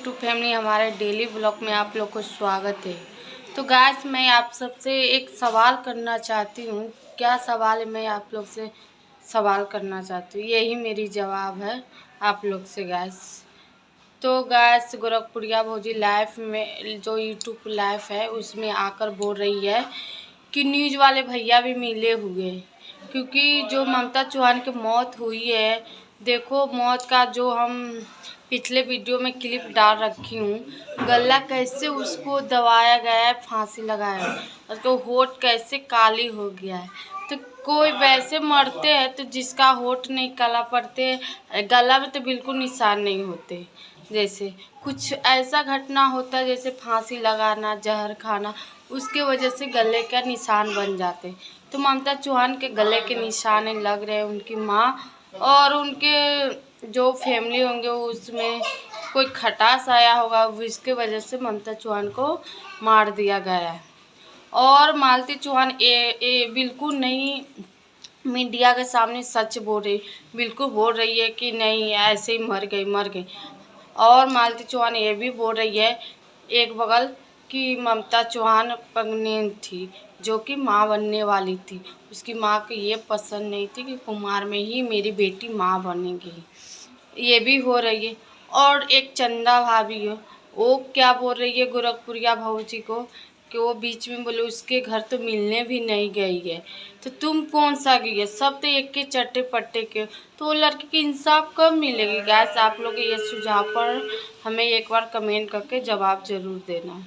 YouTube family, हमारे daily blog में आप लोग को स्वागत है। तो गाइस, मैं आप सबसे एक सवाल करना चाहती हूँ। क्या सवाल है? मैं आप लोग से सवाल करना चाहती हूँ, यही मेरी जवाब है आप लोग से गाइस। तो गाइस, गोरखपुरिया भौजी लाइफ में जो यूट्यूब लाइव है उसमें आकर बोल रही है कि न्यूज़ वाले भैया भी मिले हुए, क्योंकि जो ममता चौहान की मौत हुई है, देखो मौत का जो हम पिछले वीडियो में क्लिप डाल रखी हूँ, गला कैसे उसको दबाया गया है, फांसी लगाया है, उसको होठ कैसे काली हो गया है। तो कोई वैसे मरते हैं तो जिसका होठ नहीं काला पड़ते, गला में तो बिल्कुल निशान नहीं होते। जैसे कुछ ऐसा घटना होता है जैसे फांसी लगाना, जहर खाना, उसके वजह से गले का निशान बन जाते। तो ममता चौहान के गले के निशान लग रहे हैं। उनकी माँ और उनके जो फैमिली होंगे उसमें कोई खटास आया होगा, इसके वजह से ममता चौहान को मार दिया गया है। और मालती चौहान बिल्कुल नहीं मीडिया के सामने सच बोल रही, बिल्कुल बोल रही है कि नहीं ऐसे ही मर गई। और मालती चौहान ये भी बोल रही है एक बगल कि ममता चौहान प्रेग्नेंट थी, जो कि माँ बनने वाली थी। उसकी माँ को ये पसंद नहीं थी कि कुमार में ही मेरी बेटी माँ बनेगी, ये भी हो रही है। और एक चंदा भाभी है, वो क्या बोल रही है गोरखपुरिया भौजी को कि वो बीच में बोले उसके घर तो मिलने भी नहीं गई है। तो तुम कौन सा गई है? सब तो एक के चट्टे पट्टे के। तो वो लड़की की इंसाफ कब मिलेगी? गैस, आप लोग ये सुझाव पर हमें एक बार कमेंट करके जवाब ज़रूर देना।